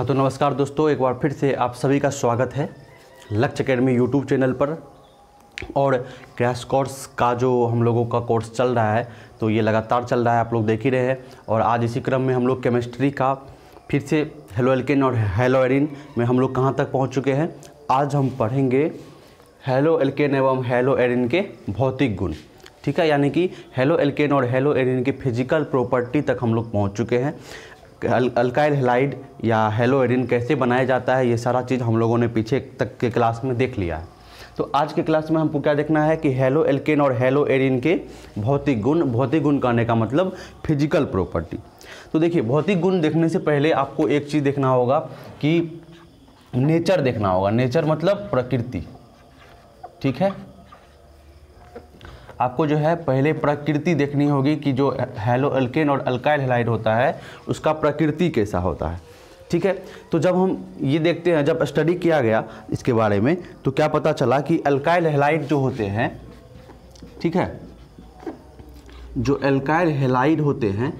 हाँ तो नमस्कार दोस्तों, एक बार फिर से आप सभी का स्वागत है लक्ष्य एकेडमी यूट्यूब चैनल पर। और क्रैश कोर्स का जो हम लोगों का कोर्स चल रहा है तो ये लगातार चल रहा है, आप लोग देख ही रहे हैं। और आज इसी क्रम में हम लोग केमिस्ट्री का फिर से हेलो एल्केन और हेलो एरिन में हम लोग कहाँ तक पहुँच चुके हैं। आज हम पढ़ेंगे हेलो एल्केन एवं हेलो एरिन के भौतिक गुण, ठीक है। यानी कि हेलो एल्केन और हेलो एरिन की फिजिकल प्रॉपर्टी तक हम लोग पहुँच चुके हैं। अल्काइल हैलाइड या हेलो एरिन कैसे बनाया जाता है, ये सारा चीज़ हम लोगों ने पीछे तक के क्लास में देख लिया है। तो आज के क्लास में हमको क्या देखना है कि हेलो एल्केन और हेलो एरिन के भौतिक गुण। भौतिक गुण कहने का मतलब फिजिकल प्रॉपर्टी। तो देखिए, भौतिक गुण देखने से पहले आपको एक चीज़ देखना होगा कि नेचर देखना होगा। नेचर मतलब प्रकृति, ठीक है। आपको जो है पहले प्रकृति देखनी होगी कि जो हेलो एल्केन और अल्काइल हैलाइड होता है उसका प्रकृति कैसा होता है, ठीक है। तो जब हम ये देखते हैं, जब स्टडी किया गया इसके बारे में, तो क्या पता चला कि अल्काइल हैलाइड जो होते हैं, ठीक है, जो अल्काइल हैलाइड होते हैं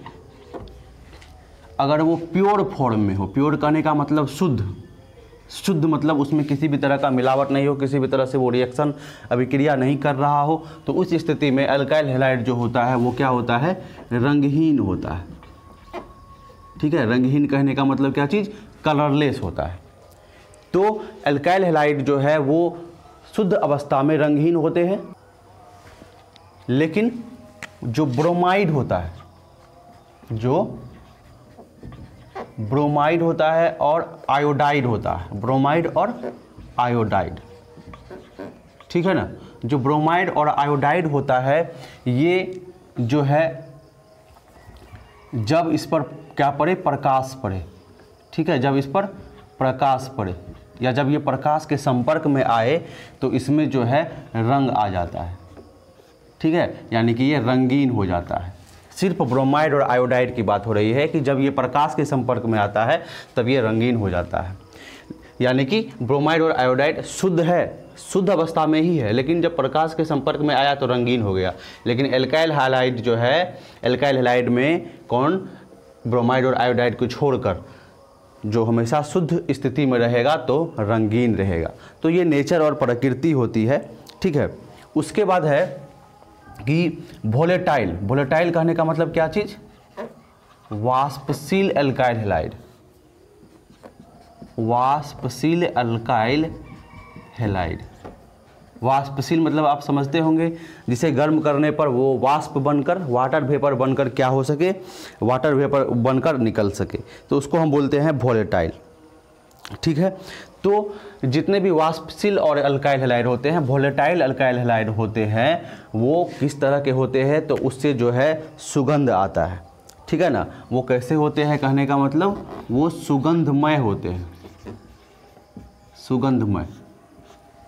अगर वो प्योर फॉर्म में हो, प्योर कहने का मतलब शुद्ध मतलब उसमें किसी भी तरह का मिलावट नहीं हो, किसी भी तरह से वो रिएक्शन अभिक्रिया नहीं कर रहा हो, तो उस स्थिति में अल्काइल हैलाइड जो होता है वो क्या होता है, रंगहीन होता है, ठीक है। रंगहीन कहने का मतलब क्या चीज़, कलरलेस होता है। तो अल्काइल हैलाइड जो है वो शुद्ध अवस्था में रंगहीन होते हैं, लेकिन जो ब्रोमाइड होता है, जो ब्रोमाइड होता है और आयोडाइड होता है, ब्रोमाइड और आयोडाइड, ठीक है ना। जो ब्रोमाइड और आयोडाइड होता है ये जो है जब इस पर क्या पड़े, प्रकाश पड़े, ठीक है। जब इस पर प्रकाश पड़े या जब ये प्रकाश के संपर्क में आए तो इसमें जो है रंग आ जाता है, ठीक है। यानी कि ये रंगीन हो जाता है। सिर्फ ब्रोमाइड और आयोडाइड की बात हो रही है कि जब ये प्रकाश के संपर्क में आता है तब ये रंगीन हो जाता है। यानी कि ब्रोमाइड और आयोडाइड शुद्ध है, शुद्ध अवस्था में ही है, लेकिन जब प्रकाश के संपर्क में आया तो रंगीन हो गया। लेकिन अल्काइल हैलाइड जो है, अल्काइल हैलाइड में कौन, ब्रोमाइड और आयोडाइड को छोड़कर जो हमेशा शुद्ध स्थिति में रहेगा तो रंगीन रहेगा। तो ये नेचर और प्रकृति होती है, ठीक है। उसके बाद है कि वोलेटाइल। वोलेटाइल कहने का मतलब क्या चीज़, वाष्पशील अल्काइल हैलाइड। वाष्पशील अल्काइल हैलाइड, वाष्पशील मतलब आप समझते होंगे, जिसे गर्म करने पर वो वाष्प बनकर, वाटर वेपर बनकर क्या हो सके, वाटर वेपर बनकर निकल सके, तो उसको हम बोलते हैं वोलेटाइल, ठीक है। तो जितने भी वाष्पशील और अल्काइल हैलाइड होते हैं, वोलेटाइल अल्काइल हैलाइड होते हैं, वो किस तरह के होते हैं, तो उससे जो है सुगंध आता है, ठीक है ना। वो कैसे होते हैं कहने का मतलब वो सुगंधमय होते हैं, सुगंधमय,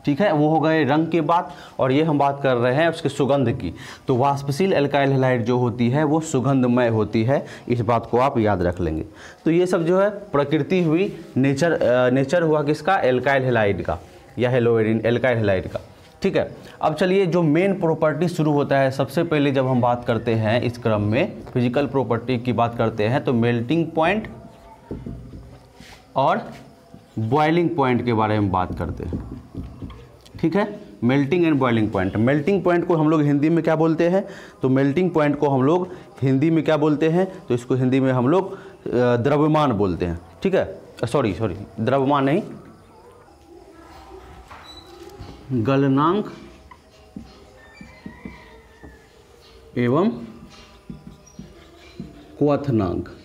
ठीक है। वो हो गए रंग की बात, और ये हम बात कर रहे हैं उसके सुगंध की। तो वाष्पशील अल्काइल हैलाइड जो होती है वो सुगंधमय होती है, इस बात को आप याद रख लेंगे। तो ये सब जो है प्रकृति हुई, नेचर हुआ किसका, अल्काइल हैलाइड का या हेलो एरिन अल्काइल हैलाइड का, ठीक है। अब चलिए जो मेन प्रॉपर्टी शुरू होता है, सबसे पहले जब हम बात करते हैं इस क्रम में फिजिकल प्रॉपर्टी की बात करते हैं तो मेल्टिंग पॉइंट और बॉइलिंग पॉइंट के बारे में बात करते हैं, ठीक है। Melting and boiling point. Melting point को हम लोग हिंदी में क्या बोलते हैं, तो मेल्टिंग पॉइंट को हम लोग हिंदी में क्या बोलते हैं, तो इसको हिंदी में हम लोग द्रव्यमान बोलते हैं, ठीक है। सॉरी द्रव्यमान नहीं, गलनांक एवं क्वथनांक।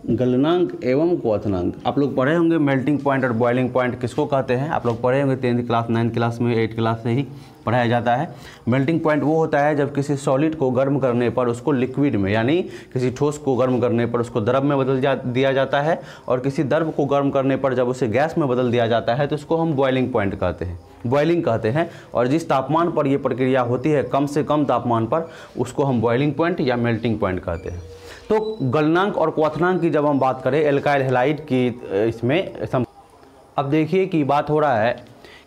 गलनांक एवं क्वथनांक आप लोग पढ़े होंगे। मेल्टिंग पॉइंट और बॉइलिंग पॉइंट किसको कहते हैं, आप लोग पढ़े होंगे 10th क्लास, 9th क्लास में, 8th क्लास से ही पढ़ाया जाता है। मेल्टिंग पॉइंट वो होता है जब किसी सॉलिड को गर्म करने पर उसको लिक्विड में, यानी किसी ठोस को गर्म करने पर उसको द्रव में बदल दिया जाता है, और किसी द्रव को गर्म करने पर जब उसे गैस में बदल दिया जाता है तो उसको हम बॉइलिंग पॉइंट कहते हैं, बॉइलिंग कहते हैं। और जिस तापमान पर ये प्रक्रिया होती है, कम से कम तापमान पर, उसको हम बॉइलिंग पॉइंट या मेल्टिंग पॉइंट कहते हैं। तो गलनांक और क्वथनांक की जब हम बात करें अल्काइल हैलाइड की, इसमें अब देखिए कि बात हो रहा है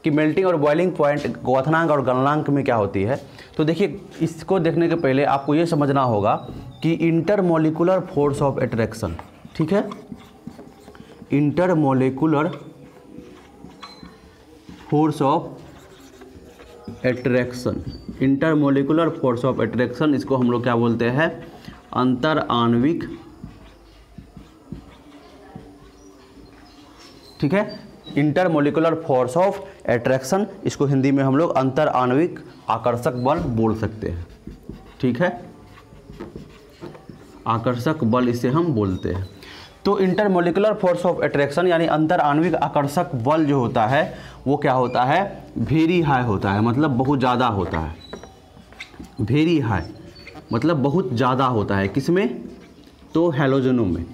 कि मेल्टिंग और बॉइलिंग पॉइंट क्वथनांक और गलनांक में क्या होती है। तो देखिए, इसको देखने के पहले आपको ये समझना होगा कि इंटरमोलिकुलर फोर्स ऑफ अट्रैक्शन, ठीक है, intermolecular force of attraction. Intermolecular force of attraction, इसको हम लोग क्या बोलते हैं, अंतर आणविक, ठीक है, इंटरमोलिकुलर फोर्स ऑफ एट्रैक्शन, इसको हिंदी में हम लोग अंतर आणविक आकर्षक बल बोल सकते हैं, ठीक है, आकर्षक बल इसे हम बोलते हैं। तो इंटरमोलिकुलर फोर्स ऑफ एट्रैक्शन यानी अंतर आणविक आकर्षक बल जो होता है वो क्या होता है, वेरी हाई होता है, मतलब बहुत ज़्यादा होता है। वेरी हाई मतलब बहुत ज़्यादा होता है, किसमें, तो हैलोजनों में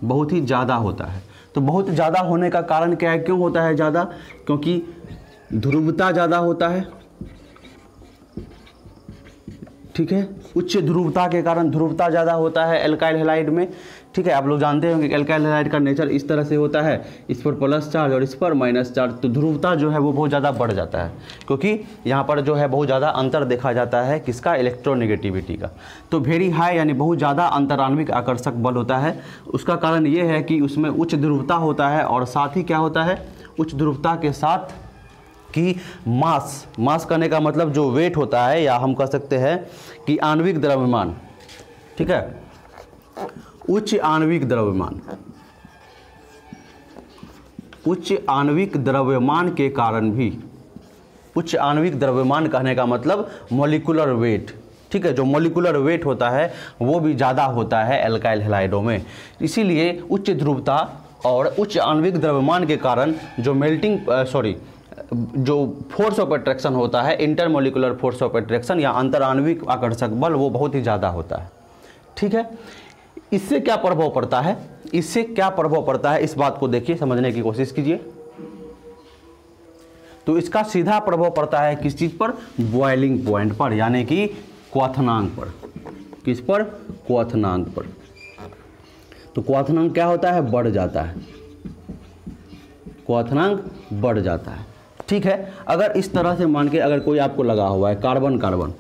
बहुत ही ज़्यादा होता है। तो बहुत ज़्यादा होने का कारण क्या है, क्यों होता है ज़्यादा, क्योंकि ध्रुवता ज़्यादा होता है, ठीक है, उच्च ध्रुवता के कारण ध्रुवता ज़्यादा होता है एल्काइल हैलाइड में, ठीक है। आप लोग जानते होंगे कि एल्काइल हैलाइड का नेचर इस तरह से होता है, इस पर प्लस चार्ज और इस पर माइनस चार्ज, तो ध्रुवता जो है वो बहुत ज़्यादा बढ़ जाता है, क्योंकि यहाँ पर जो है बहुत ज़्यादा अंतर देखा जाता है किसका, इलेक्ट्रोनेगेटिविटी का। तो वेरी हाई यानी बहुत ज़्यादा अंतराण्विक आकर्षक बल होता है। उसका कारण ये है कि उसमें उच्च ध्रुवता होता है और साथ ही क्या होता है, उच्च ध्रुवता के साथ कि मास करने का मतलब जो वेट होता है, या हम कह सकते हैं कि आणविक द्रव्यमान, ठीक है, उच्च आणविक द्रव्यमान, उच्च आणविक द्रव्यमान के कारण भी, उच्च आणविक द्रव्यमान कहने का मतलब मॉलिक्यूलर वेट, ठीक है, जो मॉलिक्यूलर वेट होता है वो भी ज़्यादा होता है एल्काइल हैलाइडों में। इसीलिए उच्च ध्रुवता और उच्च आणविक द्रव्यमान के कारण जो जो फोर्स ऑफ एट्रैक्शन होता है, इंटरमोलिकुलर फोर्स ऑफ एट्रैक्शन या अंतराण्विक आकर्षक बल, वो बहुत ही ज़्यादा होता है, ठीक है। इससे क्या प्रभाव पड़ता है, इससे क्या प्रभाव पड़ता है, इस बात को देखिए, समझने की कोशिश कीजिए। तो इसका सीधा प्रभाव पड़ता है किस चीज़ पर, बॉइलिंग पॉइंट पर, यानी कि क्वथनांक पर। किस पर, क्वथनांक पर। तो क्वथनांक क्या होता है, बढ़ जाता है, क्वथनांक बढ़ जाता है, ठीक है। अगर इस तरह से मान के अगर कोई आपको लगा हुआ है कार्बन कार्बन,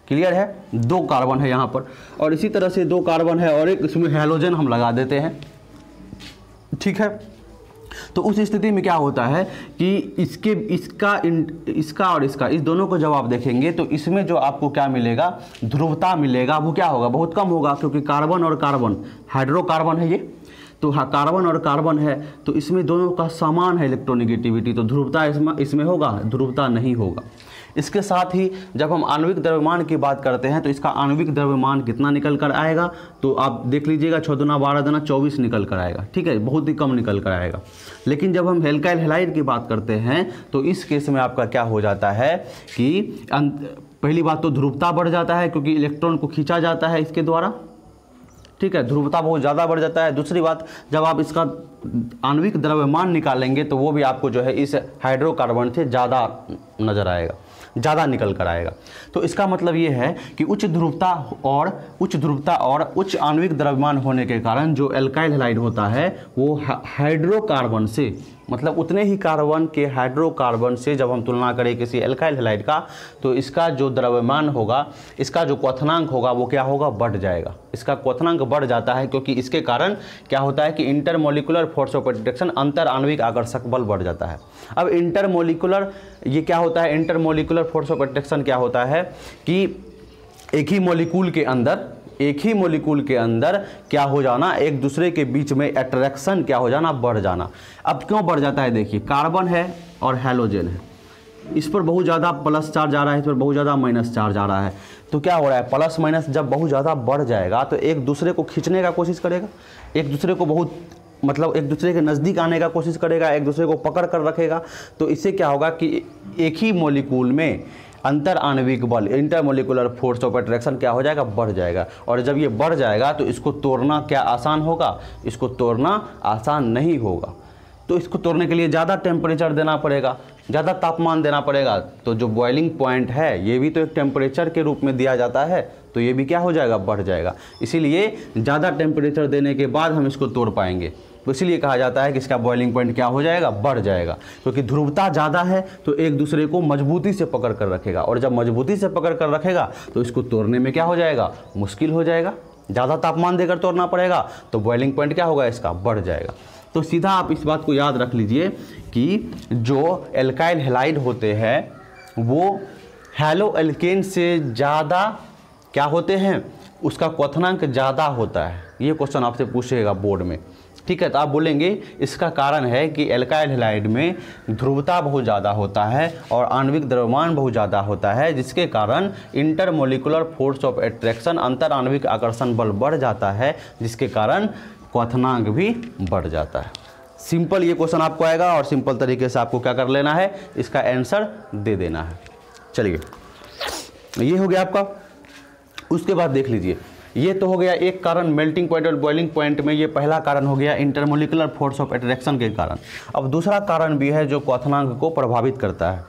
क्लियर है, दो कार्बन है यहाँ पर, और इसी तरह से दो कार्बन है और एक इसमें हैलोजन हम लगा देते हैं, ठीक है। तो उस स्थिति में क्या होता है कि इसका और इसका, इस दोनों को जब आप देखेंगे तो इसमें जो आपको क्या मिलेगा, ध्रुवता मिलेगा, वो क्या होगा, बहुत कम होगा, क्योंकि कार्बन और कार्बन हाइड्रोकार्बन है ये, तो हाँ कार्बन और कार्बन है, तो इसमें दोनों का समान है इलेक्ट्रोनेगेटिविटी, तो ध्रुवता इसमें होगा, ध्रुवता नहीं होगा। इसके साथ ही जब हम आणविक द्रव्यमान की बात करते हैं तो इसका आणविक द्रव्यमान कितना निकल कर आएगा, तो आप देख लीजिएगा 6 दूना 12 दूना 24 निकल कर आएगा, ठीक है, बहुत ही कम निकल कर आएगा। लेकिन जब हम एल्काइल हैलाइड की बात करते हैं तो इस केस में आपका क्या हो जाता है कि पहली बात तो ध्रुवता बढ़ जाता है, क्योंकि इलेक्ट्रॉन को खींचा जाता है इसके द्वारा, ठीक है, ध्रुवता बहुत ज़्यादा बढ़ जाता है। दूसरी बात, जब आप इसका आणविक द्रव्यमान निकालेंगे तो वो भी आपको जो है इस हाइड्रोकार्बन से ज़्यादा नज़र आएगा, ज़्यादा निकल कर आएगा। तो इसका मतलब ये है कि उच्च ध्रुवता और उच्च आणविक द्रव्यमान होने के कारण जो एल्काइल हैलाइड होता है वो हाइड्रोकार्बन से, मतलब उतने ही कार्बन के हाइड्रोकार्बन से जब हम तुलना करें किसी एल्काइल हैलाइड का, तो इसका जो द्रव्यमान होगा, इसका जो क्वथनांक होगा वो क्या होगा, बढ़ जाएगा। इसका क्वथनांक बढ़ जाता है क्योंकि इसके कारण क्या होता है कि इंटरमोलिकुलर फोर्स ऑफ एट्रैक्शन, अंतर आणविक आकर्षक बल बढ़ जाता है। अब इंटरमोलिकुलर ये क्या होता है, इंटरमोलिकुलर फोर्स ऑफ एट्रैक्शन क्या होता है कि एक ही मॉलिक्यूल के अंदर क्या हो जाना, एक दूसरे के बीच में अट्रैक्शन क्या हो जाना, बढ़ जाना। अब क्यों बढ़ जाता है, देखिए कार्बन है और हैलोजन है, इस पर बहुत ज़्यादा प्लस चार्ज आ रहा है, इस पर बहुत ज़्यादा माइनस चार्ज आ रहा है, तो क्या हो रहा है, प्लस माइनस जब बहुत ज़्यादा बढ़ जाएगा तो एक दूसरे को खींचने का कोशिश करेगा, एक दूसरे को बहुत मतलब एक दूसरे के नज़दीक आने का कोशिश करेगा, एक दूसरे को पकड़ कर रखेगा। तो इससे क्या होगा कि एक ही मॉलिक्यूल में अंतर आणविक बल, इंटरमोलिकुलर फोर्स ऑफ एट्रैक्शन क्या हो जाएगा, बढ़ जाएगा। और जब ये बढ़ जाएगा तो इसको तोड़ना क्या आसान होगा, इसको तोड़ना आसान नहीं होगा। तो इसको तोड़ने के लिए ज़्यादा टेम्परेचर देना पड़ेगा, ज़्यादा तापमान देना पड़ेगा। तो जो बॉइलिंग पॉइंट है ये भी तो एक टेम्परेचर के रूप में दिया जाता है, तो ये भी क्या हो जाएगा, बढ़ जाएगा। इसीलिए ज़्यादा टेम्परेचर देने के बाद हम इसको तोड़ पाएंगे। तो इसीलिए कहा जाता है कि इसका बॉइलिंग पॉइंट क्या हो जाएगा, बढ़ जाएगा, क्योंकि ध्रुवता ज़्यादा है तो एक दूसरे को मजबूती से पकड़ कर रखेगा, और जब मजबूती से पकड़ कर रखेगा तो इसको तोड़ने में क्या हो जाएगा, मुश्किल हो जाएगा। ज़्यादा तापमान देकर तोड़ना पड़ेगा तो बॉइलिंग पॉइंट क्या होगा, इसका बढ़ जाएगा। तो सीधा आप इस बात को याद रख लीजिए कि जो एल्काइल हैलाइड होते हैं वो हैलो एल्केन से ज़्यादा क्या होते हैं, उसका क्वथनांक ज़्यादा होता है। ये क्वेश्चन आपसे पूछेगा बोर्ड में, ठीक है। तो आप बोलेंगे इसका कारण है कि एल्काइल हैलाइड में ध्रुवता बहुत ज़्यादा होता है और आणविक द्रव्यमान बहुत ज़्यादा होता है, जिसके कारण इंटरमोलिकुलर फोर्स ऑफ अट्रैक्शन अंतर आणविक आकर्षण बल बढ़ जाता है, जिसके कारण क्वथनांक भी बढ़ जाता है। सिंपल ये क्वेश्चन आपको आएगा और सिंपल तरीके से आपको क्या कर लेना है, इसका आंसर दे देना है। चलिए ये हो गया आपका। उसके बाद देख लीजिए, ये तो हो गया एक कारण मेल्टिंग पॉइंट और बॉइलिंग पॉइंट में, ये पहला कारण हो गया इंटरमोलिकुलर फोर्स ऑफ अट्रैक्शन के कारण। अब दूसरा कारण भी है जो क्वथनांक को प्रभावित करता है।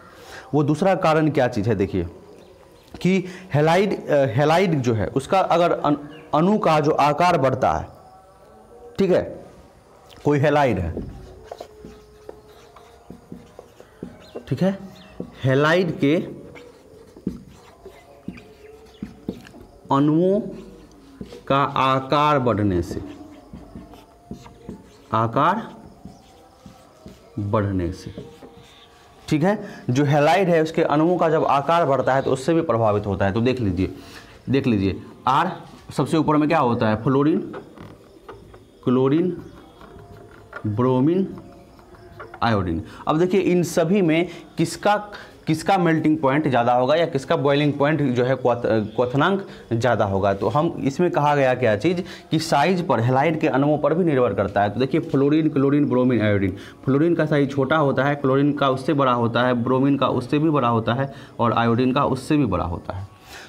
वो दूसरा कारण क्या चीज़ है, देखिए कि हैलाइड जो है उसका अगर अणु का जो आकार बढ़ता है, ठीक है, कोई हैलाइड है, ठीक है, हैलाइड के अणुओं का आकार बढ़ने से, ठीक है, जो हैलाइड है उसके अणुओं का जब आकार बढ़ता है तो उससे भी प्रभावित होता है। तो देख लीजिए आर सबसे ऊपर में क्या होता है, फ्लोरीन, क्लोरीन, ब्रोमीन, आयोडीन। अब देखिए इन सभी में किसका मेल्टिंग पॉइंट ज़्यादा होगा या किसका बॉइलिंग पॉइंट जो है क्वथनांक ज़्यादा होगा। तो हम इसमें कहा गया क्या चीज़ कि साइज पर, हैलाइड के अणुओं पर भी निर्भर करता है। तो देखिए fluorine, chlorine, bromine, iodine, fluorine का साइज छोटा होता है, क्लोरीन का उससे बड़ा होता है, ब्रोमीन का उससे भी बड़ा होता है और आयोडीन का उससे भी बड़ा होता है।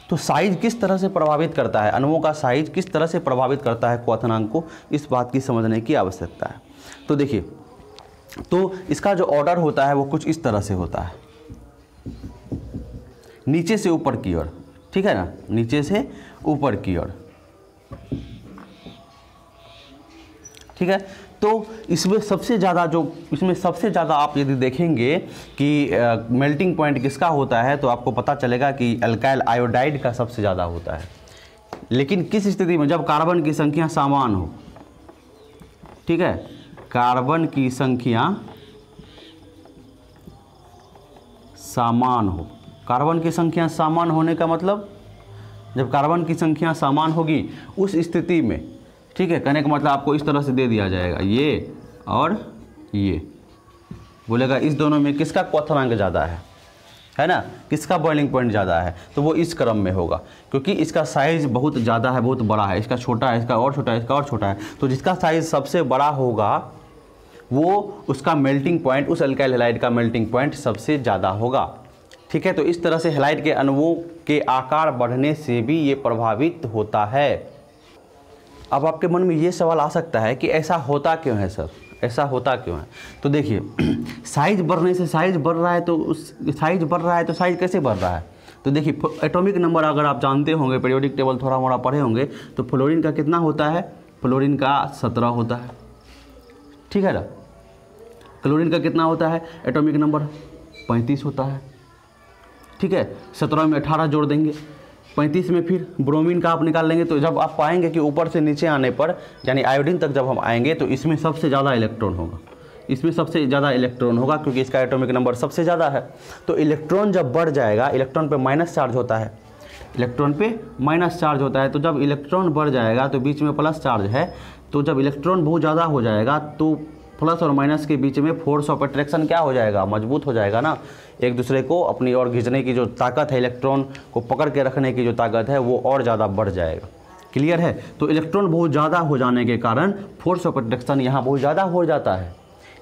तो साइज किस तरह से प्रभावित करता है, अणुओं का साइज किस तरह से प्रभावित करता है क्वथनांक को, इस बात की समझने की आवश्यकता है। तो देखिए, तो इसका जो ऑर्डर होता है वो कुछ इस तरह से होता है, नीचे से ऊपर की ओर, ठीक है ना, नीचे से ऊपर की ओर, ठीक है। तो इसमें सबसे ज़्यादा आप यदि देखेंगे कि मेल्टिंग पॉइंट किसका होता है तो आपको पता चलेगा कि अल्काइल आयोडाइड का सबसे ज़्यादा होता है। लेकिन किस स्थिति में, जब कार्बन की संख्या समान हो, ठीक है, कार्बन की संख्या समान हो। कार्बन की संख्या समान होने का मतलब, जब कार्बन की संख्या समान होगी उस स्थिति में, ठीक है, कहने का मतलब आपको इस तरह से दे दिया जाएगा, ये और ये, बोलेगा इस दोनों में किसका क्वथनांक ज़्यादा है ना, किसका बॉइलिंग पॉइंट ज़्यादा है, तो वो इस क्रम में होगा, क्योंकि इसका साइज बहुत ज़्यादा है, बहुत बड़ा है, इसका छोटा है, इसका और छोटा है, इसका और छोटा है। तो जिसका साइज सबसे बड़ा होगा वो उसका मेल्टिंग पॉइंट, उस अल्काइल हैलाइड का मेल्टिंग पॉइंट सबसे ज़्यादा होगा, ठीक है। तो इस तरह से हैलाइड के अणुओं के आकार बढ़ने से भी ये प्रभावित होता है। अब आपके मन में ये सवाल आ सकता है कि ऐसा होता क्यों है सर, ऐसा होता क्यों है। तो देखिए साइज बढ़ने से, साइज बढ़ रहा है तो साइज कैसे बढ़ रहा है। तो देखिए एटॉमिक नंबर अगर आप जानते होंगे, पीरियोडिक टेबल थोड़ा मोड़ा पढ़े होंगे, तो फ्लोरीन का कितना होता है, फ्लोरीन का 17 होता है, ठीक है ना। क्लोरीन का कितना होता है एटॉमिक नंबर, 35 होता है, ठीक है। 17 में 18 जोड़ देंगे, 35 में फिर ब्रोमीन का आप निकाल लेंगे। तो जब आप पाएंगे कि ऊपर से नीचे आने पर, यानी आयोडीन तक जब हम आएंगे, तो इसमें सबसे ज़्यादा इलेक्ट्रॉन होगा, इसमें सबसे ज़्यादा इलेक्ट्रॉन होगा, क्योंकि इसका एटॉमिक नंबर सबसे ज़्यादा है। तो इलेक्ट्रॉन जब बढ़ जाएगा, इलेक्ट्रॉन पे माइनस चार्ज होता है, इलेक्ट्रॉन पे माइनस चार्ज होता है, तो जब इलेक्ट्रॉन बढ़ जाएगा तो बीच में प्लस चार्ज है, तो जब इलेक्ट्रॉन बहुत ज़्यादा हो जाएगा तो प्लस और माइनस के बीच में फोर्स ऑफ अट्रैक्शन क्या हो जाएगा, मजबूत हो जाएगा ना। एक दूसरे को अपनी ओर खींचने की जो ताकत है, इलेक्ट्रॉन को पकड़ के रखने की जो ताकत है, वो और ज़्यादा बढ़ जाएगा। क्लियर है। तो इलेक्ट्रॉन बहुत ज़्यादा हो जाने के कारण फोर्स ऑफ अट्रैक्शन यहाँ बहुत ज़्यादा हो जाता है।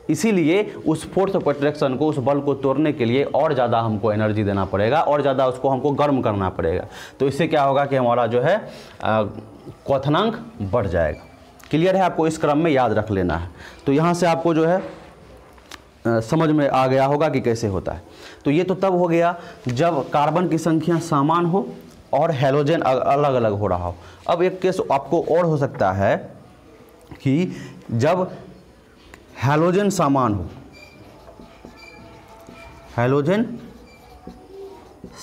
इसीलिए उस फोर्स ऑफ अट्रैक्शन को, उस बल को तोड़ने के लिए और ज़्यादा हमको एनर्जी देना पड़ेगा, और ज़्यादा उसको हमको गर्म करना पड़ेगा। तो इससे क्या होगा कि हमारा जो है क्वथनांक बढ़ जाएगा। क्लियर है, आपको इस क्रम में याद रख लेना है। तो यहाँ से आपको जो है समझ में आ गया होगा कि कैसे होता है। तो ये तो तब हो गया जब कार्बन की संख्या समान हो और हैलोजन अलग अलग हो रहा हो। अब एक केस आपको और हो सकता है कि जब हैलोजन समान हो, हैलोजन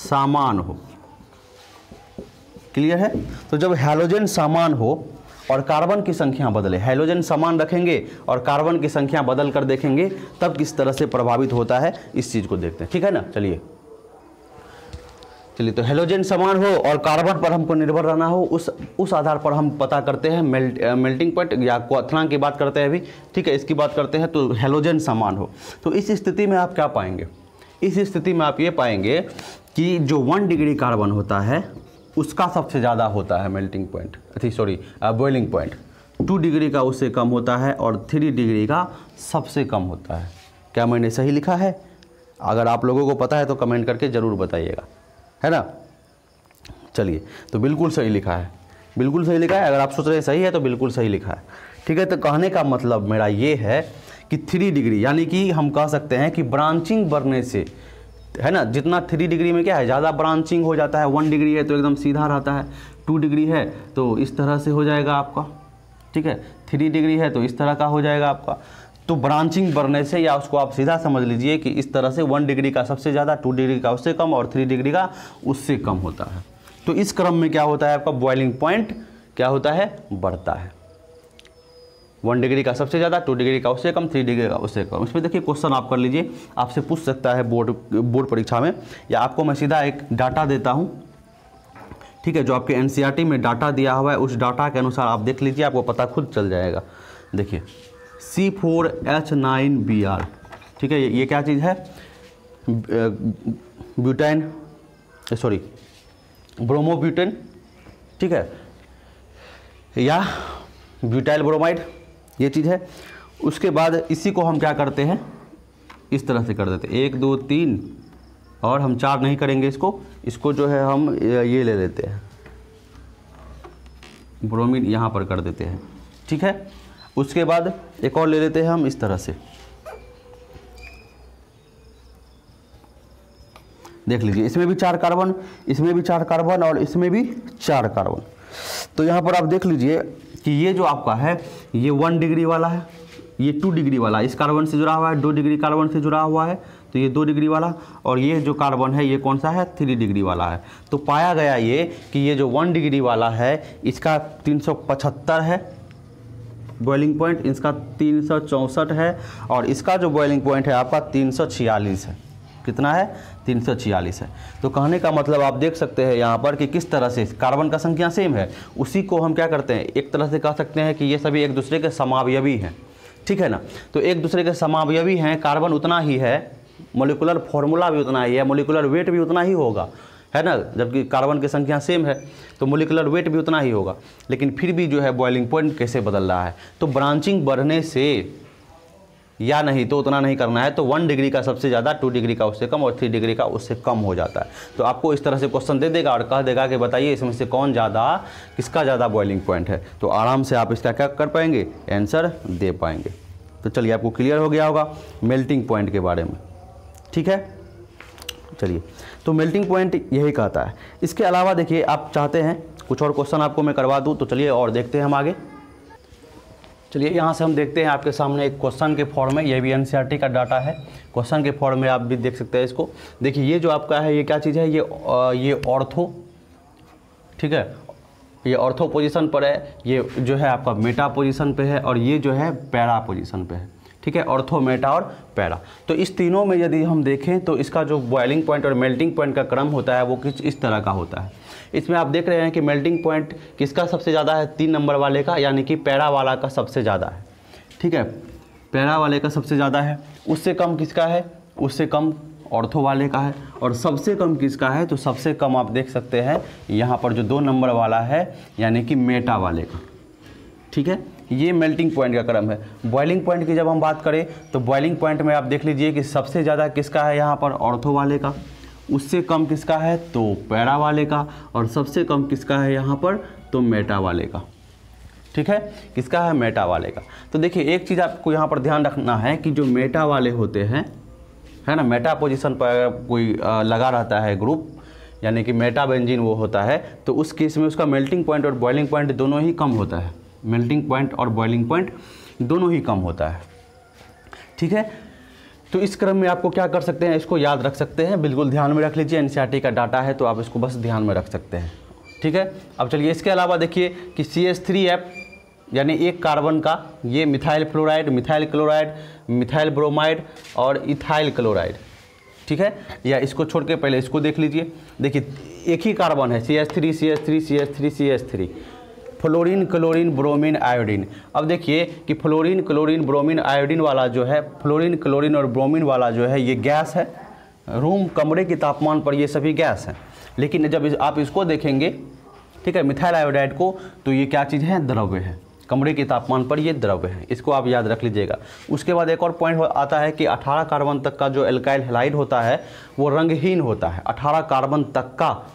समान हो, क्लियर है। तो जब हैलोजन समान हो और कार्बन की संख्या बदले, हैलोजन समान रखेंगे और कार्बन की संख्या बदल कर देखेंगे तब किस तरह से प्रभावित होता है इस चीज़ को देखते हैं, ठीक है ना। चलिए तो हैलोजन समान हो और कार्बन पर हमको निर्भर रहना हो, उस आधार पर हम पता करते हैं मेल्टिंग पॉइंट या क्वाथनांक की बात करते हैं अभी, ठीक है, इसकी बात करते हैं। तो हैलोजन समान हो तो इस स्थिति में आप क्या पाएंगे, इस स्थिति में आप ये पाएंगे कि जो 1 डिग्री कार्बन होता है उसका सबसे ज़्यादा होता है melting point, boiling point. 2 degree का उससे कम होता है और 3 डिग्री का सबसे कम होता है। क्या मैंने सही लिखा है? अगर आप लोगों को पता है तो कमेंट करके ज़रूर बताइएगा, है ना। चलिए, तो बिल्कुल सही लिखा है, बिल्कुल सही लिखा है। अगर आप सोच रहे हैं सही है तो बिल्कुल सही लिखा है, ठीक है। तो कहने का मतलब मेरा ये है कि 3 डिग्री यानी कि हम कह सकते हैं कि ब्रांचिंग बढ़ने से, है ना, जितना 3 डिग्री में क्या है ज़्यादा ब्रांचिंग हो जाता है। 1 डिग्री है तो एकदम सीधा रहता है, 2 डिग्री है तो इस तरह से हो जाएगा आपका, ठीक है, 3 डिग्री है तो इस तरह का हो जाएगा आपका। तो ब्रांचिंग बढ़ने से, या उसको आप सीधा समझ लीजिए कि इस तरह से 1 डिग्री का सबसे ज़्यादा, 2 डिग्री का उससे कम और 3 डिग्री का उससे कम होता है। तो इस क्रम में क्या होता है आपका बॉइलिंग पॉइंट क्या होता है, बढ़ता है। 1 डिग्री का सबसे ज़्यादा, 2 डिग्री का उससे कम, 3 डिग्री का उससे कम। इसमें देखिए क्वेश्चन आप कर लीजिए, आपसे पूछ सकता है बोर्ड परीक्षा में, या आपको मैं सीधा एक डाटा देता हूँ, ठीक है, जो आपके एनसीईआरटी में डाटा दिया हुआ है उस डाटा के अनुसार आप देख लीजिए, आपको पता खुद चल जाएगा। देखिए C4H9Br, ठीक है, ये क्या चीज़ है, ब्रोमोब्यूटेन, ठीक है, या ब्यूटाइल ब्रोमाइड, ये चीज़ है। उसके बाद इसी को हम क्या करते हैं, इस तरह से कर देते हैं, 1 2 3 और हम 4 नहीं करेंगे इसको जो है हम ये ले लेते हैं, ब्रोमीन यहाँ पर कर देते हैं, ठीक है। उसके बाद एक और ले लेते हैं हम इस तरह से, देख लीजिए, इसमें भी 4 कार्बन, इसमें भी 4 कार्बन और इसमें भी 4 कार्बन। तो यहाँ पर आप देख लीजिए कि ये जो आपका है ये 1 डिग्री वाला है, ये 2 डिग्री वाला इस कार्बन से जुड़ा हुआ है, 2 डिग्री कार्बन से जुड़ा हुआ है, तो ये 2 डिग्री वाला, और ये जो कार्बन है ये कौन सा है, 3 डिग्री वाला है। तो पाया गया ये कि ये जो 1 डिग्री वाला है इसका 375 है बॉइलिंग पॉइंट, इसका 364 है, और इसका जो बॉइलिंग पॉइंट है आपका 346 है। कितना है, 346 है। तो कहने का मतलब आप देख सकते हैं यहाँ पर कि किस तरह से कार्बन का संख्या सेम है, उसी को हम क्या करते हैं, एक तरह से कह सकते हैं कि ये सभी एक दूसरे के समावयवी हैं, ठीक है ना। तो एक दूसरे के समावयवी हैं, कार्बन उतना ही है, मोलिकुलर फॉर्मूला भी उतना ही है, मोलिकुलर वेट भी उतना ही होगा, है ना, जबकि कार्बन की संख्या सेम है तो मोलिकुलर वेट भी उतना ही होगा, लेकिन फिर भी जो है बॉइलिंग पॉइंट कैसे बदल रहा है। तो ब्रांचिंग बढ़ने से, या नहीं तो उतना नहीं करना है, तो 1 डिग्री का सबसे ज़्यादा, 2 डिग्री का उससे कम और 3 डिग्री का उससे कम हो जाता है। तो आपको इस तरह से क्वेश्चन दे देगा और कह देगा कि बताइए इसमें से कौन ज़्यादा, किसका ज़्यादा बॉइलिंग पॉइंट है। तो आराम से आप इसका क्या कर पाएंगे, आंसर दे पाएंगे। तो चलिए, आपको क्लियर हो गया होगा मेल्टिंग पॉइंट के बारे में, ठीक है। चलिए, तो मेल्टिंग पॉइंट यही कहता है। इसके अलावा देखिए, आप चाहते हैं कुछ और क्वेश्चन आपको मैं करवा दूँ, तो चलिए और देखते हैं हम आगे। चलिए, यहाँ से हम देखते हैं आपके सामने एक क्वेश्चन के फॉर्म में, ये भी एनसीईआरटी का डाटा है, क्वेश्चन के फॉर्म में आप भी देख सकते हैं इसको। देखिए, ये जो आपका है ये क्या चीज़ है, ये ऑर्थो, ठीक है, ये ऑर्थो पोजीशन पर है, ये जो है आपका मेटा पोजीशन पे है, और ये जो है पैरा पोजीशन पे है, ठीक है, ऑर्थो, मेटा और पैरा। तो इस तीनों में यदि हम देखें तो इसका जो बॉइलिंग पॉइंट और मेल्टिंग पॉइंट का क्रम होता है वो कुछ इस तरह का होता है। इसमें आप देख रहे हैं कि मेल्टिंग पॉइंट किसका सबसे ज़्यादा है, 3 नंबर वाले का, यानी कि पैरा वाला का सबसे ज़्यादा है, ठीक है, पैरा वाले का सबसे ज़्यादा है। उससे कम किसका है, उससे कम ऑर्थो वाले का है। और सबसे कम किसका है, तो सबसे कम आप देख सकते हैं यहाँ पर जो 2 नंबर वाला है, यानी कि मेटा वाले का, ठीक है। ये मेल्टिंग पॉइंट का क्रम है। बॉइलिंग पॉइंट की जब हम बात करें तो बॉइलिंग पॉइंट में आप देख लीजिए कि सबसे ज़्यादा किसका है यहाँ पर, ऑर्थो वाले का, उससे कम किसका है तो पैरा वाले का, और सबसे कम किसका है यहाँ पर तो मेटा वाले का, ठीक है, किसका है, मेटा वाले का। तो देखिए, एक चीज़ आपको यहाँ पर ध्यान रखना है कि जो मेटा वाले होते हैं, है ना, मेटा पोजीशन पर कोई लगा रहता है ग्रुप, यानी कि मेटा बेंजीन वो होता है, तो उस केस में उसका मेल्टिंग पॉइंट और बॉइलिंग पॉइंट दोनों ही कम होता है, मेल्टिंग पॉइंट और बॉइलिंग पॉइंट दोनों ही कम होता है, ठीक है। तो इस क्रम में आपको क्या कर सकते हैं, इसको याद रख सकते हैं, बिल्कुल ध्यान में रख लीजिए, एनसीईआरटी का डाटा है तो आप इसको बस ध्यान में रख सकते हैं। ठीक है। अब चलिए इसके अलावा देखिए कि CH3F यानी एक कार्बन का ये methyl fluoride, methyl chloride, methyl bromide और इथाइल क्लोराइड, ठीक है। या इसको छोड़ के पहले इसको देख लीजिए। देखिए एक ही कार्बन है CH3 CH3 CH3 CH3, fluorine chlorine bromine iodine. अब देखिए कि फ्लोरीन क्लोरीन ब्रोमीन आयोडीन वाला जो है, फ्लोरीन क्लोरीन और ब्रोमीन वाला जो है ये गैस है, रूम कमरे के तापमान पर ये सभी गैस हैं। लेकिन जब आप इसको देखेंगे, ठीक है, मिथाइल आयोडाइड को, तो ये क्या चीज़ है, द्रव्य है, कमरे के तापमान पर ये द्रव्य है। इसको आप याद रख लीजिएगा। उसके बाद एक और पॉइंट आता है कि 18 कार्बन तक का जो एल्काइल हैलाइड होता है वो रंगहीन होता है। 18 कार्बन तक का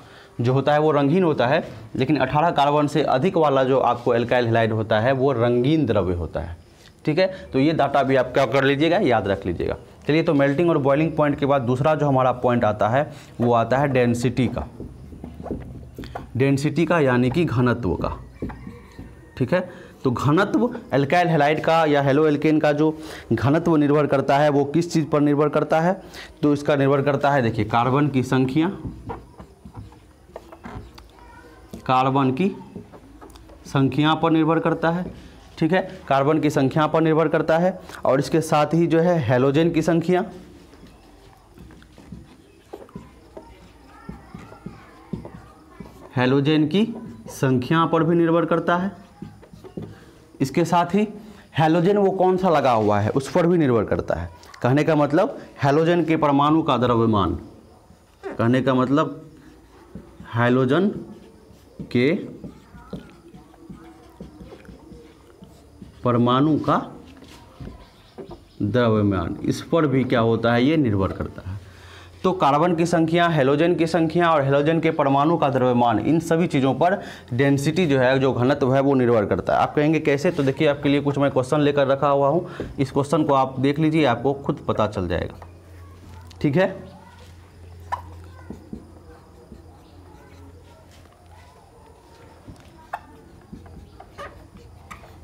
जो होता है वो रंगहीन होता है, लेकिन 18 कार्बन से अधिक वाला जो आपको एल्काइल हैलाइड होता है वो रंगीन द्रव्य होता है, ठीक है। तो ये डाटा भी आप क्या कर लीजिएगा, याद रख लीजिएगा। चलिए, तो मेल्टिंग और बॉइलिंग पॉइंट के बाद दूसरा जो हमारा पॉइंट आता है वो आता है डेंसिटी का। डेंसिटी का यानी कि घनत्व का, ठीक है। तो घनत्व एल्काइल हैलाइड का या हेलो एल्केन का जो घनत्व निर्भर करता है वो किस चीज़ पर निर्भर करता है, तो इसका निर्भर करता है, देखिए, कार्बन की संख्या, कार्बन की संख्या पर निर्भर करता है, ठीक है, कार्बन की संख्या पर निर्भर करता है। और इसके साथ ही जो है हैलोजन की संख्या, हैलोजन की संख्या पर भी निर्भर करता है। इसके साथ ही हैलोजन वो कौन सा लगा हुआ है उस पर भी निर्भर करता है। कहने का मतलब हैलोजन के परमाणु का द्रव्यमान, कहने का मतलब हैलोजन के परमाणु का द्रव्यमान, इस पर भी क्या होता है, ये निर्भर करता है। तो कार्बन की संख्या, हैलोजन की संख्या और हैलोजन के परमाणु का द्रव्यमान, इन सभी चीज़ों पर डेंसिटी जो है, जो घनत्व है, वो निर्भर करता है। आप कहेंगे कैसे, तो देखिए आपके लिए कुछ मैं क्वेश्चन लेकर रखा हुआ हूँ, इस क्वेश्चन को आप देख लीजिए, आपको खुद पता चल जाएगा, ठीक है।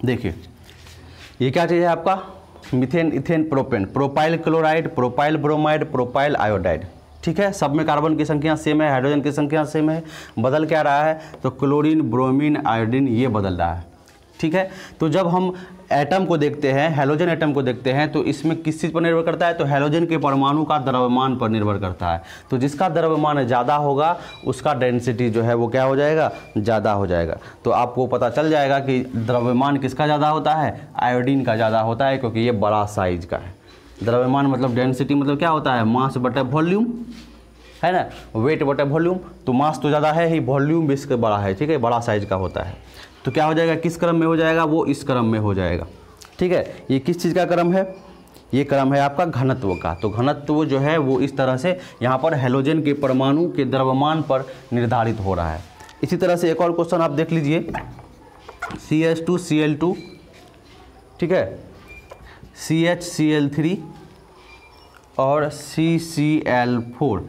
देखिए ये क्या चीज़ है आपका, methane, ethane, propane, propyl chloride, propyl bromide, propyl iodide, ठीक है। सब में कार्बन की संख्या सेम है, हाइड्रोजन की संख्या सेम है। बदल क्या रहा है, तो क्लोरीन, ब्रोमीन, आयोडीन ये बदल रहा है, ठीक है। तो जब हम एटम को देखते हैं, हैलोजन एटम को देखते हैं, तो इसमें किस चीज़ पर निर्भर करता है, तो हैलोजन के परमाणु का द्रव्यमान पर निर्भर करता है। तो जिसका द्रव्यमान ज़्यादा होगा उसका डेंसिटी जो है वो क्या हो जाएगा, ज़्यादा हो जाएगा। तो आपको पता चल जाएगा कि द्रव्यमान किसका ज़्यादा होता है, आयोडीन का ज़्यादा होता है, क्योंकि ये बड़ा साइज का है। द्रव्यमान मतलब डेंसिटी मतलब क्या होता है, मास बटे वॉल्यूम, है ना, वेट बटे वॉल्यूम। तो मास तो ज़्यादा है ही, वॉल्यूम भी इसका बड़ा है, ठीक है, बड़ा साइज का होता है। तो क्या हो जाएगा, किस क्रम में हो जाएगा, वो इस क्रम में हो जाएगा, ठीक है। ये किस चीज़ का क्रम है, ये क्रम है आपका घनत्व का। तो घनत्व जो है वो इस तरह से यहाँ पर हैलोजन के परमाणु के द्रव्यमान पर निर्धारित हो रहा है। इसी तरह से एक और क्वेश्चन आप देख लीजिए, CH2Cl2, ठीक है, CHCl3 और CCl4,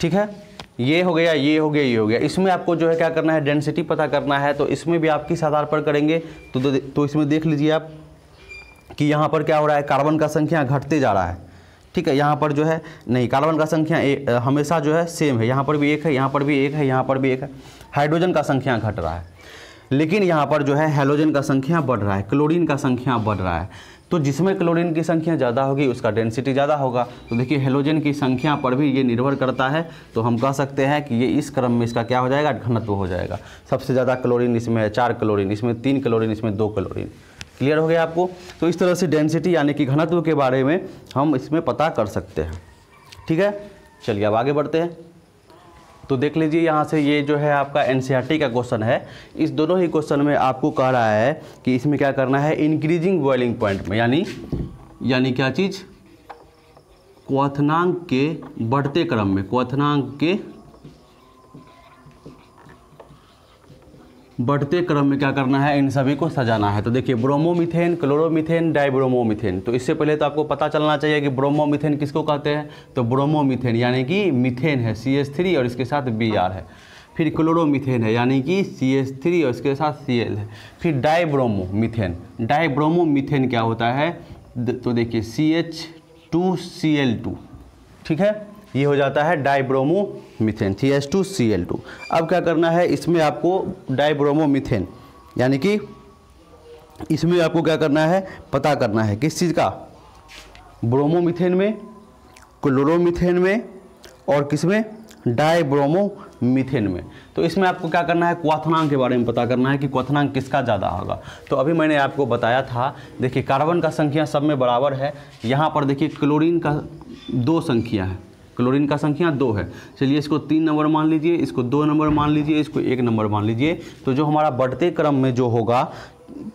ठीक है। ये हो गया, ये हो गया, ये हो गया। इसमें आपको जो है क्या करना है, डेंसिटी पता करना है। तो इसमें भी आप किस आधार पर करेंगे, तो इसमें देख लीजिए आप कि यहाँ पर क्या हो रहा है, कार्बन का संख्या घटते जा रहा है, ठीक है। यहाँ पर जो है नहीं, कार्बन का संख्या हमेशा जो है सेम है, यहाँ पर भी एक है, यहाँ पर भी एक है, यहाँ पर भी एक है। हाइड्रोजन का संख्या घट रहा है, लेकिन यहाँ पर जो है हैलोजन का संख्या बढ़ रहा है, क्लोरीन का संख्या बढ़ रहा है। तो जिसमें क्लोरीन की संख्या ज़्यादा होगी उसका डेंसिटी ज़्यादा होगा। तो देखिए हैलोजन की संख्या पर भी ये निर्भर करता है। तो हम कह सकते हैं कि ये इस क्रम में इसका क्या हो जाएगा, घनत्व हो जाएगा। सबसे ज़्यादा क्लोरीन इसमें है, 4 क्लोरीन, इसमें 3 क्लोरीन, इसमें 2 क्लोरीन। क्लियर हो गया आपको। तो इस तरह से डेंसिटी यानी कि घनत्व के बारे में हम इसमें पता कर सकते हैं, ठीक है। चलिए अब आगे बढ़ते हैं। तो देख लीजिए यहाँ से ये जो है आपका एनसीईआरटी का क्वेश्चन है। इस दोनों ही क्वेश्चन में आपको कह रहा है कि इसमें क्या करना है, इंक्रीजिंग बॉइलिंग पॉइंट में, यानी क्या चीज़, क्वथनांक के बढ़ते क्रम में, क्वथनांक के बढ़ते क्रम में क्या करना है, इन सभी को सजाना है। तो देखिए ब्रोमोमीथेन, क्लोरोमीथेन, डाइब्रोमोमीथेन। तो इससे पहले तो आपको पता चलना चाहिए कि ब्रोमोमीथेन किसको कहते हैं। तो ब्रोमोमीथेन यानी कि मीथेन है, CH3 और इसके साथ Br है। फिर क्लोरोमीथेन है यानी कि CH3 और इसके साथ Cl है। फिर डाइब्रोमोमीथेन, क्या होता है, तो देखिए CH2Cl2, ठीक है। ये हो जाता है डाइब्रोमोमीथेन CH2Cl2। अब क्या करना है, इसमें आपको डाइब्रोमोमीथेन यानी कि इसमें आपको क्या करना है, पता करना है किस चीज़ का, ब्रोमोमीथेन में, क्लोरोमीथेन में और किस में, डाइब्रोमोमीथेन में। तो इसमें आपको क्या करना है, क्वथनांक के बारे में पता करना है कि क्वथनांक किसका ज़्यादा होगा। तो अभी मैंने आपको बताया था, देखिए कार्बन का संख्या सब में बराबर है। यहाँ पर देखिए क्लोरीन का 2 संख्या है, क्लोरीन का संख्या 2 है। चलिए इसको 3 नंबर मान लीजिए, इसको 2 नंबर मान लीजिए, इसको 1 नंबर मान लीजिए। तो जो हमारा बढ़ते क्रम में जो होगा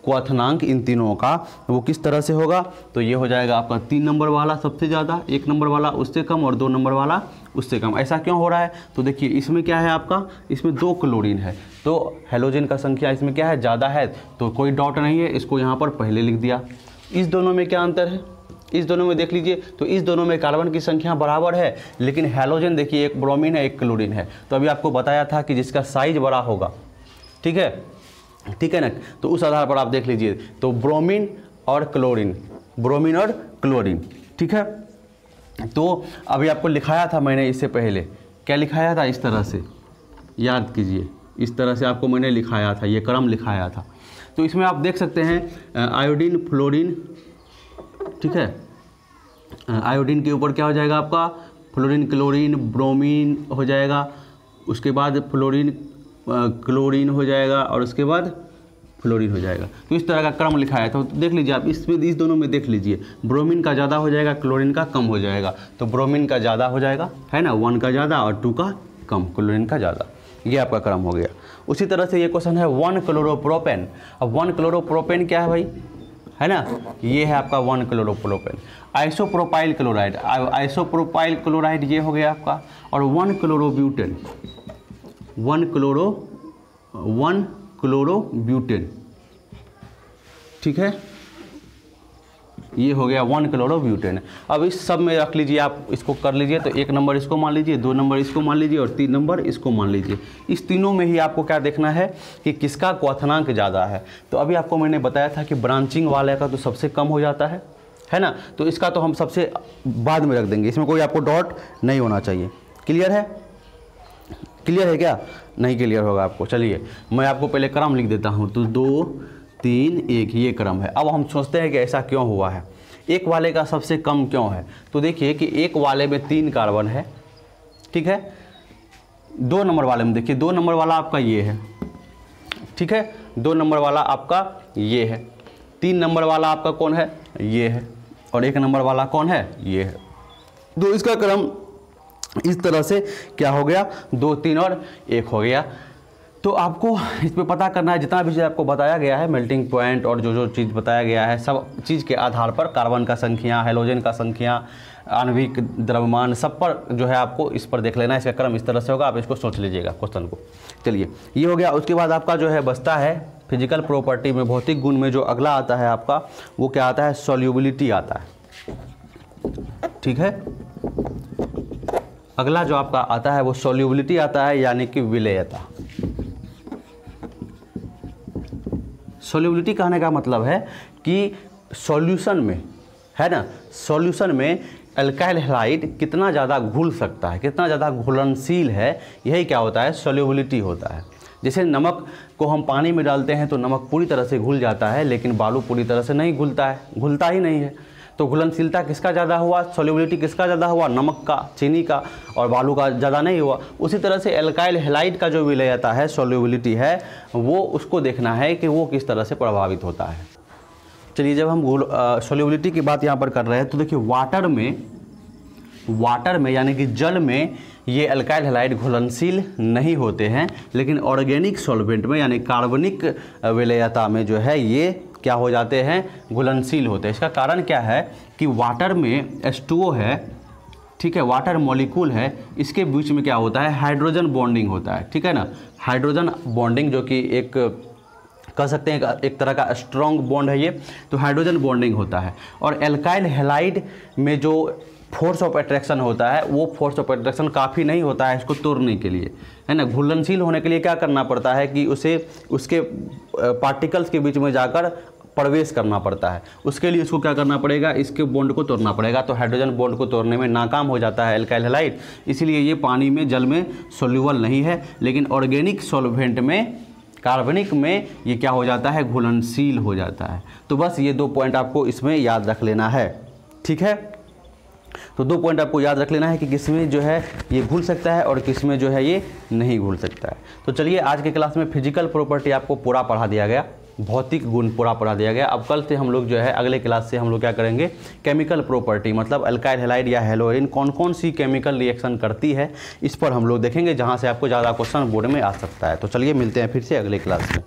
क्वथनांक इन तीनों का, वो किस तरह से होगा, तो ये हो जाएगा आपका 3 नंबर वाला सबसे ज़्यादा, 1 नंबर वाला उससे कम और 2 नंबर वाला उससे कम। ऐसा क्यों हो रहा है, तो देखिए इसमें क्या है आपका, इसमें 2 क्लोरीन है, तो हेलोजन का संख्या इसमें क्या है, ज़्यादा है, तो कोई डाउट नहीं है, इसको यहाँ पर पहले लिख दिया। इस दोनों में क्या अंतर है, इस दोनों में देख लीजिए, तो इस दोनों में कार्बन की संख्या बराबर है, लेकिन हेलोजन देखिए एक ब्रोमीन है एक क्लोरीन है। तो अभी आपको बताया था कि जिसका साइज बड़ा होगा, ठीक है ना, तो उस आधार पर आप देख लीजिए, तो ब्रोमीन और क्लोरीन, ब्रोमीन और क्लोरीन, ठीक है। तो अभी आपको लिखाया था मैंने इससे पहले, क्या लिखाया था, इस तरह से याद कीजिए, इस तरह से आपको मैंने लिखाया था, ये क्रम लिखाया था। तो इसमें आप देख सकते हैं आयोडीन, फ्लोरीन, ठीक है, आयोडीन के ऊपर क्या हो जाएगा आपका, फ्लोरीन, क्लोरीन, ब्रोमीन हो जाएगा, उसके बाद फ्लोरीन, क्लोरीन हो जाएगा और उसके बाद फ्लोरीन हो जाएगा। तो इस तरह का क्रम लिखा है। तो देख लीजिए आप, इसमें इस दोनों में देख लीजिए, ब्रोमीन का ज़्यादा हो जाएगा, क्लोरीन का कम हो जाएगा। तो ब्रोमीन का ज़्यादा हो जाएगा, है ना, 1 का ज़्यादा और 2 का कम, क्लोरीन का ज़्यादा। ये आपका क्रम हो गया। उसी तरह से ये क्वेश्चन है 1 क्लोरोप्रोपेन। अब 1 क्लोरोप्रोपेन क्या है भाई, है ना, ये है आपका 1 chloropropane. Isopropyl chloride, isopropyl chloride ये हो गया आपका, और 1 क्लोरोब्यूटेन, 1 क्लोरोब्यूटेन, ठीक है, ये हो गया 1 क्लोरोब्यूटेन। अब इस सब में रख लीजिए आप, इसको कर लीजिए, तो 1 नंबर इसको मान लीजिए, 2 नंबर इसको मान लीजिए और 3 नंबर इसको मान लीजिए। इस तीनों में ही आपको क्या देखना है कि किसका क्वथनांक ज़्यादा है। तो अभी आपको मैंने बताया था कि ब्रांचिंग वाले का तो सबसे कम हो जाता है ना, तो इसका तो हम सबसे बाद में रख देंगे, इसमें कोई आपको डॉट नहीं होना चाहिए। क्लियर है, क्लियर है क्या, नहीं क्लियर होगा आपको। चलिए मैं आपको पहले क्रम लिख देता हूँ, तो 2 3 1 ये क्रम है। अब हम सोचते हैं कि ऐसा क्यों हुआ है, एक वाले का सबसे कम क्यों है। तो देखिए कि एक वाले में 3 कार्बन है, ठीक है, 2 नंबर वाले में देखिए 2 नंबर वाला आपका ये है, ठीक है, 2 नंबर वाला आपका ये है, 3 नंबर वाला आपका कौन है, ये है, और 1 नंबर वाला कौन है, ये है। तो इसका क्रम इस तरह से क्या हो गया, 2 3 और 1 हो गया। तो आपको इस पर पता करना है, जितना भी चीज़ आपको बताया गया है, मेल्टिंग पॉइंट और जो चीज़ बताया गया है, सब चीज़ के आधार पर कार्बन का संख्या, हेलोजन का संख्या, आणविक द्रव्यमान, सब पर जो है आपको इस पर देख लेना है। इसका क्रम इस तरह से होगा, आप इसको सोच लीजिएगा क्वेश्चन को। चलिए ये हो गया। उसके बाद आपका जो है बचता है फिजिकल प्रॉपर्टी में, भौतिक गुण में जो अगला आता है आपका, वो क्या आता है, सॉल्युबिलिटी आता है, ठीक है। अगला जो आपका आता है वो सॉल्युबिलिटी आता है, यानी कि विलेयता। सॉल्युबिलिटी कहने का मतलब है कि सॉल्यूशन में, है ना, सॉल्यूशन में अल्काइल हैलाइड कितना ज़्यादा घुल सकता है, कितना ज़्यादा घुलनशील है, यही क्या होता है, सॉल्युबिलिटी होता है। जैसे नमक को हम पानी में डालते हैं तो नमक पूरी तरह से घुल जाता है, लेकिन बालू पूरी तरह से नहीं घुलता है, घुलता ही नहीं है। तो घुलनशीलता किसका ज़्यादा हुआ, सॉल्युबिलिटी किसका ज़्यादा हुआ, नमक का, चीनी का, और बालू का ज़्यादा नहीं हुआ। उसी तरह से एल्काइल हैलाइड का जो विलेयता है, सॉल्युबिलिटी है, वो उसको देखना है कि वो किस तरह से प्रभावित होता है। चलिए जब हम सॉल्युबिलिटी की बात यहाँ पर कर रहे हैं, तो देखिए वाटर में यानी कि जल में ये अल्काइल हैलाइड घुलनशील नहीं होते हैं, लेकिन ऑर्गेनिक सॉल्वेंट में यानी कार्बनिक विलेयता में जो है ये क्या हो जाते हैं, घुलनशील होते हैं। इसका कारण क्या है कि वाटर में H2O है, ठीक है, वाटर मॉलिक्यूल है, इसके बीच में क्या होता है, हाइड्रोजन बॉन्डिंग होता है, ठीक है ना, हाइड्रोजन बॉन्डिंग, जो कि एक कह सकते हैं एक तरह का स्ट्रॉन्ग बॉन्ड है ये, तो हाइड्रोजन बॉन्डिंग होता है। और एल्काइल हैलाइड में जो फोर्स ऑफ अट्रैक्शन होता है, वो फोर्स ऑफ अट्रैक्शन काफ़ी नहीं होता है इसको तोड़ने के लिए, है ना। घुलनशील होने के लिए क्या करना पड़ता है कि उसे उसके पार्टिकल्स के बीच में जाकर प्रवेश करना पड़ता है। उसके लिए इसको क्या करना पड़ेगा, इसके बॉन्ड को तोड़ना पड़ेगा। तो हाइड्रोजन बॉन्ड को तोड़ने में नाकाम हो जाता है एल्काइल हैलाइड, इसीलिए ये पानी में, जल में सोल्यूबल नहीं है। लेकिन ऑर्गेनिक सॉल्वेंट में, कार्बनिक में ये क्या हो जाता है, घुलनशील हो जाता है। तो बस ये 2 पॉइंट आपको इसमें याद रख लेना है, ठीक है। तो 2 पॉइंट आपको याद रख लेना है कि किसमें जो है ये घुल सकता है और किसमें जो है ये नहीं घुल सकता है। तो चलिए, आज के क्लास में फिजिकल प्रॉपर्टी आपको पूरा पढ़ा दिया गया, भौतिक गुण पूरा पढ़ा दिया गया। अब कल से हम लोग जो है, अगले क्लास से हम लोग क्या करेंगे, केमिकल प्रॉपर्टी, मतलब अल्काइल हैलाइड या हेलोइन कौन कौन सी केमिकल रिएक्शन करती है, इस पर हम लोग देखेंगे, जहाँ से आपको ज़्यादा क्वेश्चन बोर्ड में आ सकता है। तो चलिए, मिलते हैं फिर से अगले क्लास में।